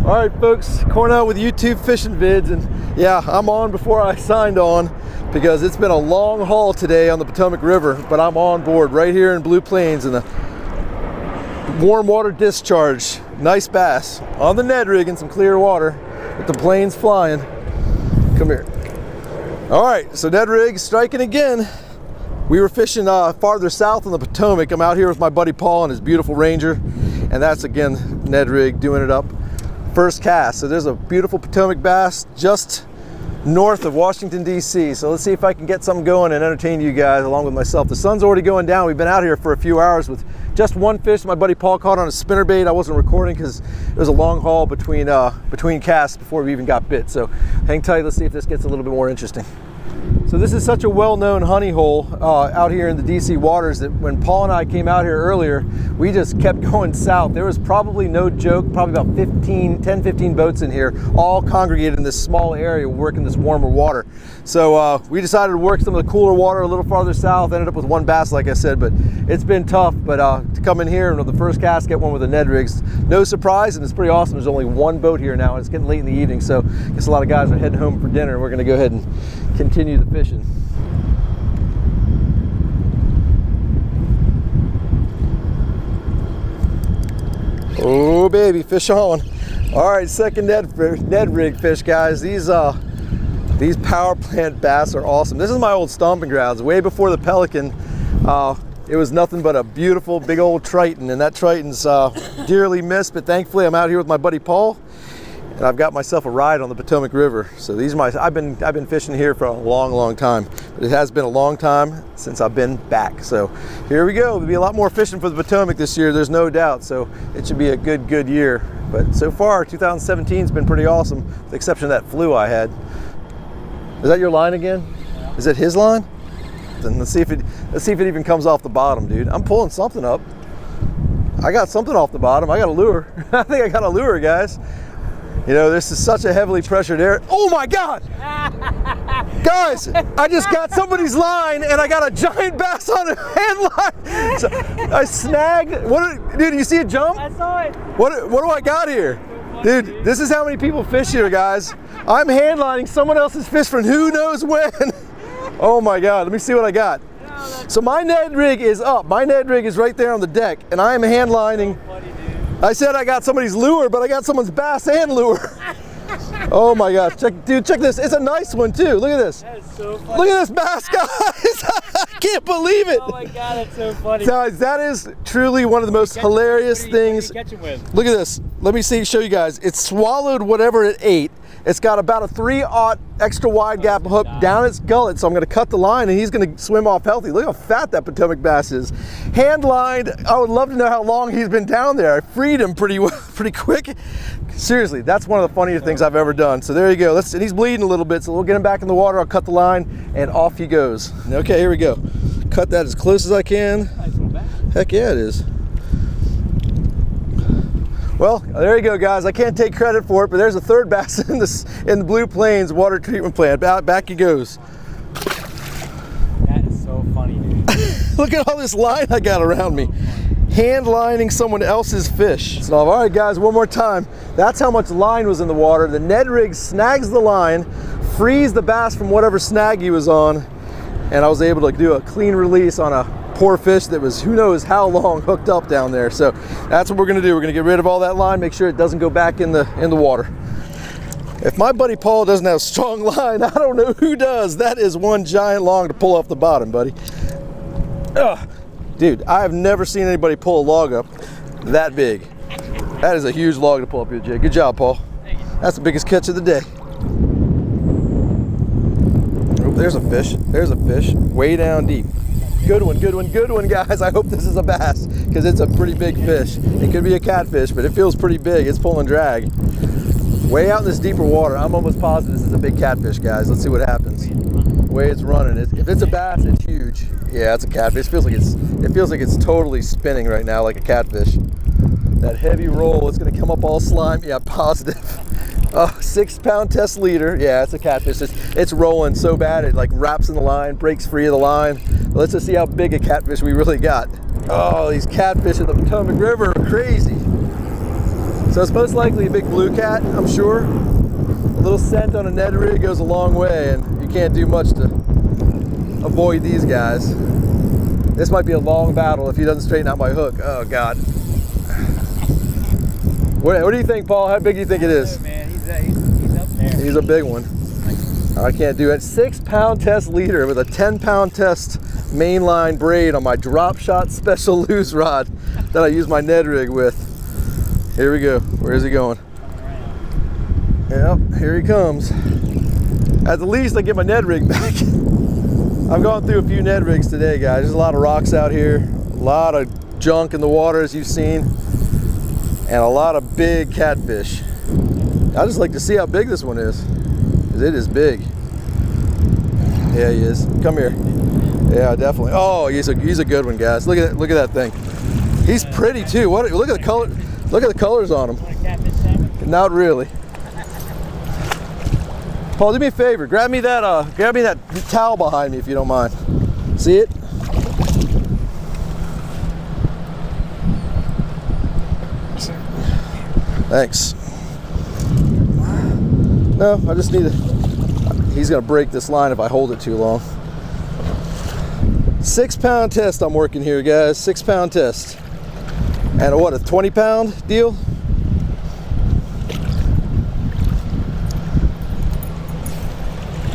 All right, folks, Cornell with YouTube Fishing Vids, and yeah, I'm on before I signed on because it's been a long haul today on the Potomac River, but I'm on board right here in Blue Plains in the warm water discharge. Nice bass on the Ned rig in some clear water with the planes flying. Come here. All right, so Ned rig striking again. We were fishing farther south on the Potomac. I'm out here with my buddy Paul and his beautiful Ranger, and that's again Ned rig doing it up. First cast. So there's a beautiful Potomac bass just north of Washington, D.C. So let's see if I can get something going and entertain you guys along with myself. The sun's already going down. We've been out here for a few hours with just one fish my buddy Paul caught on a spinnerbait. I wasn't recording because it was a long haul between casts before we even got bit. So hang tight. Let's see if this gets a little bit more interesting. So this is such a well-known honey hole out here in the DC waters that when Paul and I came out here earlier, we just kept going south. There was probably, no joke, probably about 10-15 boats in here, all congregated in this small area working this warmer water. So we decided to work some of the cooler water a little farther south, ended up with one bass like I said, but it's been tough. But to come in here and with the first cast, get one with the Ned rigs, no surprise, and it's pretty awesome. There's only one boat here now, and it's getting late in the evening, so I guess a lot of guys are heading home for dinner, and we're gonna go ahead and continue the fishing. Oh baby, fish on. All right, second Ned rig fish, guys. These power plant bass are awesome. This is my old stomping grounds. Way before the Pelican, it was nothing but a beautiful big old Triton, and that Triton's dearly missed, but thankfully I'm out here with my buddy Paul, and I've got myself a ride on the Potomac River. So these are I've been fishing here for a long time, but it has been a long time since I've been back. So here we go. There'll be a lot more fishing for the Potomac this year, there's no doubt. So it should be a good year. But so far 2017 has been pretty awesome, with the exception of that flu I had. Is that your line again? Yeah. Is it his line? Then let's see if it even comes off the bottom, dude. I'm pulling something up. I got something off the bottom. I got a lure. I think I got a lure, guys. You know, this is such a heavily pressured area. Oh my God! Guys, I just got somebody's line and I got a giant bass on a hand line. So I snagged, dude, you see it jump? I saw it. What do I got here? Dude, this is how many people fish here, guys. I'm hand lining someone else's fish from who knows when. Oh my God, let me see what I got. So my Ned rig is up. My Ned rig is right there on the deck, and I am hand lining. I said I got somebody's lure, but I got someone's bass and lure. Oh my gosh, dude, check this. It's a nice one too. Look at this. That is so funny. Look at this bass, guys. I can't believe it. Oh my God, that's so funny. Guys, that is truly one of the most hilarious things. What do you catch him with? Look at this. Let me show you guys. It swallowed whatever it ate. It's got about a 3/0 extra wide gap hook down its gullet, so I'm gonna cut the line and he's gonna swim off healthy. Look how fat that Potomac bass is. Hand lined. I would love to know how long he's been down there. I freed him pretty quick. Seriously, that's one of the funniest things I've ever done. So there you go. And he's bleeding a little bit, so we'll get him back in the water. I'll cut the line and off he goes. Okay, here we go. Cut that as close as I can. Heck yeah, it is. Well, there you go, guys. I can't take credit for it, but there's a third bass in the Blue Plains water treatment plant. Back he goes. That is so funny, dude. Look at all this line I got around me. Hand lining someone else's fish. So, all right, guys, one more time. That's how much line was in the water. The Ned rig snags the line, frees the bass from whatever snag he was on, and I was able to do a clean release on a poor fish that was who knows how long hooked up down there. So that's what we're gonna do. We're gonna get rid of all that line, make sure it doesn't go back in the water. If my buddy Paul doesn't have strong line, I don't know who does. That is one giant log to pull off the bottom, buddy. Ugh. Dude, I have never seen anybody pull a log up that big. That is a huge log to pull up your jig. Good job, Paul. Thank you. That's the biggest catch of the day. Oh, there's a fish. There's a fish way down deep. Good one, guys. I hope this is a bass because it's a pretty big fish. It could be a catfish, but it feels pretty big. It's pulling drag. Way out in this deeper water, I'm almost positive this is a big catfish, guys. Let's see what happens. The way it's running, if it's a bass, it's huge. Yeah, it's a catfish. It feels like it's totally spinning right now like a catfish. That heavy roll, it's gonna come up all slime. Yeah, positive. 6-pound test leader. Yeah, it's a catfish. It's rolling so bad it like wraps in the line, breaks free of the line. But let's just see how big a catfish we really got. Oh, these catfish in the Potomac River are crazy. So it's most likely a big blue cat, I'm sure. A little scent on a Ned rig goes a long way, and you can't do much to avoid these guys. This might be a long battle if he doesn't straighten out my hook. Oh God. What do you think, Paul? How big do you think it is? Man, he's up there. He's a big one. I can't do it. 6-pound test leader with a 10-pound test mainline braid on my drop shot special loose rod that I use my Ned rig with. Here we go. Where is he going? Yep, here he comes. At the least I get my Ned rig back. I've gone through a few Ned rigs today, guys. There's a lot of rocks out here, a lot of junk in the water as you've seen, and a lot of big catfish. I just like to see how big this one is, because it is big. Yeah, he is. Come here. Yeah, definitely. Oh, he's a good one, guys. Look at that thing. He's pretty too. Look at the color. Look at the colors on him. Want a catfish salmon? Not really. Paul, do me a favor. Grab me that towel behind me if you don't mind. See it? Thanks. No, I just need to. He's gonna break this line if I hold it too long. 6-pound test I'm working here, guys. 6-pound test. And what, a 20-pound deal?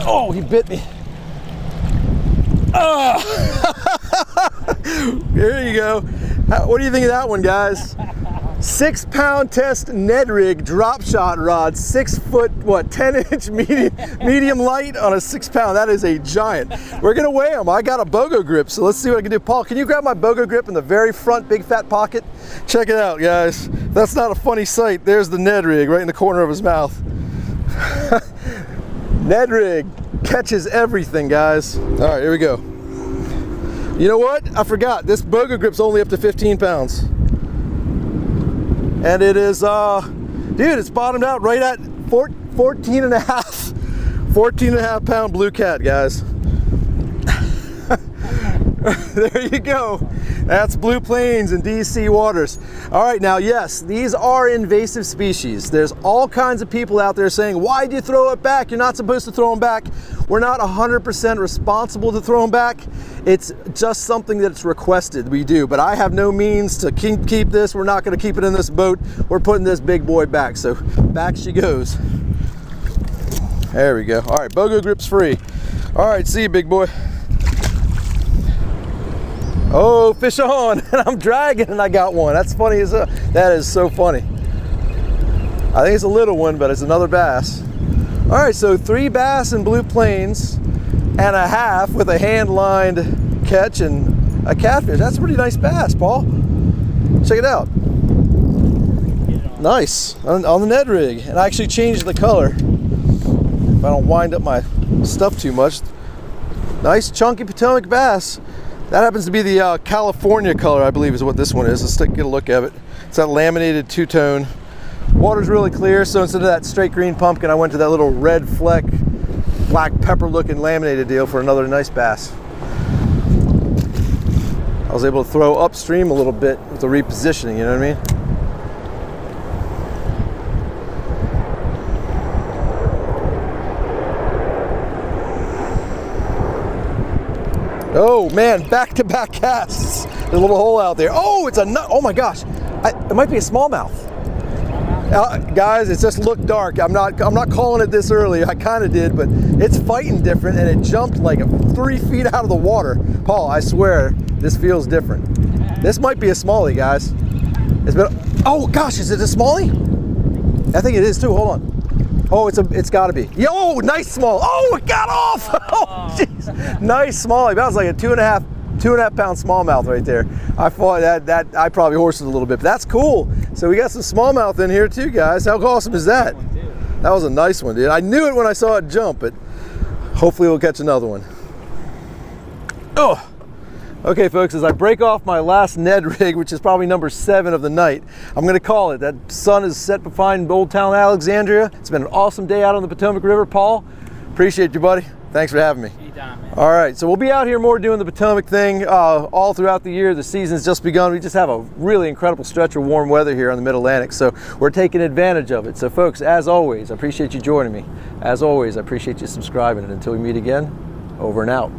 Oh, he bit me. Oh. Here you go. What do you think of that one, guys? 6-pound test Ned rig drop shot rod, 6 foot, what, 10-inch medium light on a 6-pound. That is a giant. We're gonna weigh them. I got a BOGO grip, so let's see what I can do. Paul, can you grab my BOGO grip in the very front big fat pocket? Check it out, guys. That's not a funny sight. There's the Ned rig right in the corner of his mouth. Ned rig catches everything, guys. All right, here we go. You know what? I forgot. This BOGO grip's only up to 15 pounds. And it is, dude, it's bottomed out right at 14 and a half pound blue cat, guys. There you go. That's Blue Plains and DC waters. All right, now, yes, these are invasive species. There's all kinds of people out there saying, why'd you throw it back? You're not supposed to throw them back. We're not 100% responsible to throw them back. It's just something that's requested, we do. But I have no means to keep this. We're not gonna keep it in this boat. We're putting this big boy back. So back she goes. There we go. All right, BOGO grip's free. All right, see you, big boy. Oh, fish on, and I'm dragging and I got one. That's funny as that is so funny. I think it's a little one, but it's another bass. All right, so 3 bass in Blue Plains and a half with a hand-lined catch and a catfish. That's a pretty nice bass, Paul. Check it out. Nice, on the Ned rig. And I actually changed the color if I don't wind up my stuff too much. Nice chunky Potomac bass. That happens to be the California color, I believe is what this one is. Let's get a look at it. It's that laminated two-tone. Water's really clear, so instead of that straight green pumpkin, I went to that little red fleck, black pepper looking laminated deal for another nice bass. I was able to throw upstream a little bit with the repositioning, you know what I mean? Oh man, back-to-back casts. There's a little hole out there. Oh, it's a nut. Oh my gosh, it might be a smallmouth. Guys, it just looked dark. I'm not calling it this early. I kind of did, but it's fighting different, and it jumped like 3 feet out of the water. Paul, I swear, this feels different. This might be a smallie, guys. It's been. Oh gosh, is it a smallie? I think it is too. Hold on. Oh, it's got to be. Yo, nice small. Oh, it got off. Oh, jeez. Nice small. That was like a 2.5 pound smallmouth right there. I thought that I probably horsed it a little bit, but that's cool. So we got some smallmouth in here too, guys. How awesome is that? That was a nice one, dude. I knew it when I saw it jump, but hopefully we'll catch another one. Oh. Okay, folks, as I break off my last Ned rig, which is probably number 7 of the night, I'm going to call it. That sun is set behind Old Town Alexandria. It's been an awesome day out on the Potomac River. Paul, appreciate you, buddy. Thanks for having me. Anytime, man. All right, so we'll be out here more doing the Potomac thing all throughout the year. The season's just begun. We just have a really incredible stretch of warm weather here on the Mid-Atlantic, so we're taking advantage of it. So folks, as always, I appreciate you joining me. As always, I appreciate you subscribing, and until we meet again, over and out.